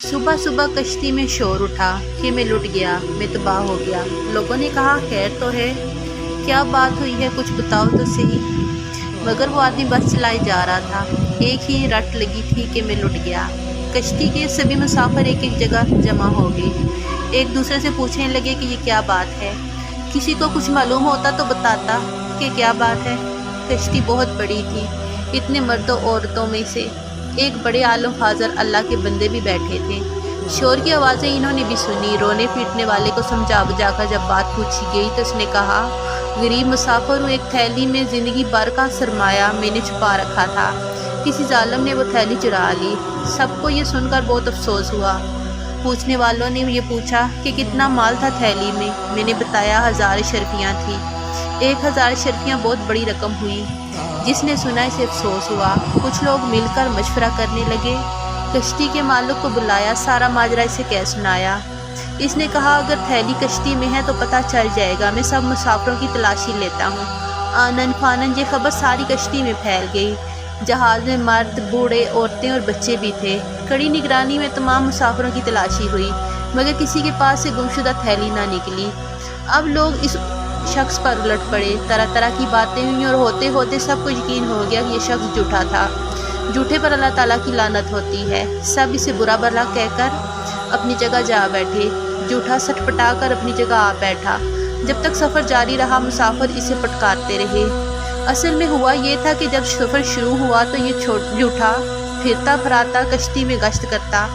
صبح صبح کشتی میں شور اٹھا کہ میں لٹ گیا، میں تباہ ہو گیا۔ لوگوں نے کہا خیر تو ہے، کیا بات ہوئی ہے، کچھ بتاؤ تو صحیح۔ مگر وہ آدمی بس چلائے جا رہا تھا، ایک ہی رٹ لگی تھی کہ میں لٹ گیا۔ کشتی کے سبھی مسافر ایک ایک جگہ جمع ہو گئے، ایک دوسرے سے پوچھنے لگے کہ یہ کیا بات ہے۔ کسی کو کچھ معلوم ہوتا تو بتاتا کہ کیا بات ہے۔ کشتی بہت بڑی تھی، اتنے مرد و عورتوں میں سے ایک بڑے عالم حاضر اللہ کے بندے بھی بیٹھے تھے۔ شور کی آوازیں انہوں نے بھی سنی۔ رونے پیٹنے والے کو سمجھا بجھا کر جب بات پوچھی گئی تو اس نے کہا، غریب مسافر ہوں، ایک تھیلی میں زندگی بھر کا سرمایہ میں نے چھپا رکھا تھا، کسی ظالم نے وہ تھیلی چرا لی۔ سب کو یہ سن کر بہت افسوس ہوا۔ پوچھنے والوں نے یہ پوچھا کہ کتنا مال تھا تھیلی میں۔ میں نے بتایا 1000 اشرفیاں تھی۔ 1000 اشرفیاں بہت بڑی رقم ہوئی۔ جس نے سنا اسے افسوس ہوا۔ کچھ لوگ مل کر مشورہ کرنے لگے، کشتی کے مالک کو بلایا، سارا ماجرا اسے کہہ سنایا۔ اس نے کہا اگر تھیلی کشتی میں ہے تو پتہ چل جائے گا، میں سب مسافروں کی تلاشی لیتا ہوں۔ آنن فانن یہ خبر ساری کشتی میں پھیل گئی۔ جہاز میں مرد، بوڑھے، عورتیں اور بچے بھی تھے۔ کڑی نگرانی میں تمام مسافروں کی تلاشی ہوئی، مگر کسی کے پاس سے گمشدہ تھیلی نہ نکلی۔ اب لوگ اس شخص پر الٹ پڑے، طرح طرح کی باتیں ہوئیں اور ہوتے ہوتے سب کو یقین ہو گیا کہ یہ شخص جھوٹا تھا۔ جھوٹے پر اللہ تعالیٰ کی لعنت ہوتی ہے۔ سب اسے برا بھلا کہہ کر اپنی جگہ جا بیٹھے۔ جھوٹا سٹ پٹا کر اپنی جگہ آ بیٹھا۔ جب تک سفر جاری رہا مسافر اسے پٹکارتے رہے۔ اصل میں ہوا یہ تھا کہ جب سفر شروع ہوا تو یہ جھوٹا پھرتا پھراتا کشتی میں گشت کرتا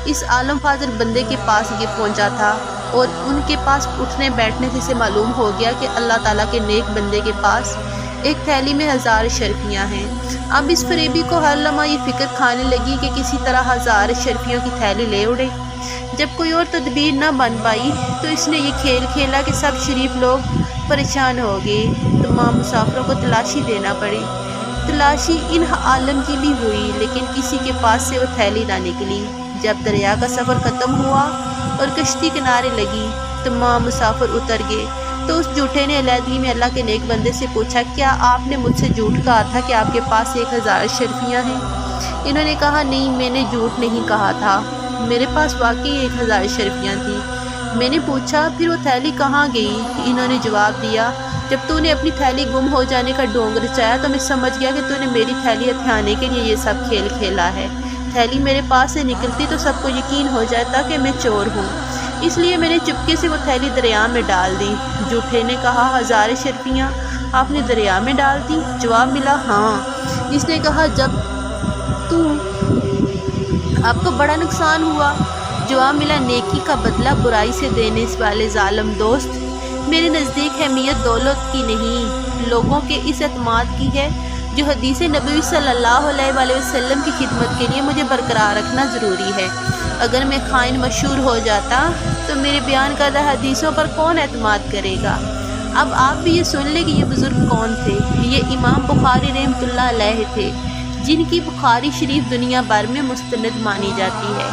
اس عالم فاضل بندے کے پاس یہ پہنچا تھا، اور ان کے پاس اٹھنے بیٹھنے سے اسے معلوم ہو گیا کہ اللہ تعالیٰ کے نیک بندے کے پاس ایک تھیلی میں 1000 اشرفیاں ہیں۔ اب اس فریبی کو ہر لمحہ یہ فکر کھانے لگی کہ کسی طرح 1000 اشرفیوں کی تھیلی لے اڑے۔ جب کوئی اور تدبیر نہ بن پائی تو اس نے یہ کھیل کھیلا کہ سب شریف لوگ پریشان ہو گئے۔ تمام مسافروں کو تلاشی دینا پڑی۔ تلاشی ان عالم کی بھی ہوئی، لیکن کسی کے پاس سے وہ تھیلی نہ نکلی۔ جب دریا کا سفر ختم ہوا اور کشتی کنارے لگی، تمام مسافر اتر گئے تو اس جھوٹے نے علیحدگی میں اللہ کے نیک بندے سے پوچھا، کیا آپ نے مجھ سے جھوٹ کہا تھا کہ آپ کے پاس 1000 اشرفیاں ہیں؟ انہوں نے کہا نہیں، میں نے جھوٹ نہیں کہا تھا، میرے پاس واقعی 1000 اشرفیاں تھیں۔ میں نے پوچھا پھر وہ تھیلی کہاں گئی؟ انہوں نے جواب دیا، جب تو نے اپنی تھیلی گم ہو جانے کا ڈھونگ رچایا تو میں سمجھ گیا کہ تو نے میری تھیلی ہتھیانے کے لیے یہ سب کھیل کھیلا ہے۔ تھیلی میرے پاس سے نکلتی تو سب کو یقین ہو جاتا کہ میں چور ہوں، اس لیے میں نے چپکے سے وہ تھیلی دریا میں ڈال دی۔ جھوٹے نے کہا 1000 اشرفیاں آپ نے دریا میں ڈال دی؟ جواب ملا ہاں۔ اس نے کہا جب تو آپ کو بڑا نقصان ہوا؟ جواب ملا نیکی کا بدلہ برائی سے دینے والے ظالم دوست، میرے نزدیک اہمیت دولت کی نہیں، لوگوں کے اس اعتماد کی ہے جو حدیث نبوی صلی اللہ علیہ وآلہ وسلم کی خدمت کے لیے مجھے برقرار رکھنا ضروری ہے۔ اگر میں خائن مشہور ہو جاتا تو میرے بیان کردہ حدیثوں پر کون اعتماد کرے گا؟ اب آپ بھی یہ سن لیں کہ یہ بزرگ کون تھے۔ یہ امام بخاری رحمۃ اللہ علیہ تھے، جن کی بخاری شریف دنیا بھر میں مستند مانی جاتی ہے۔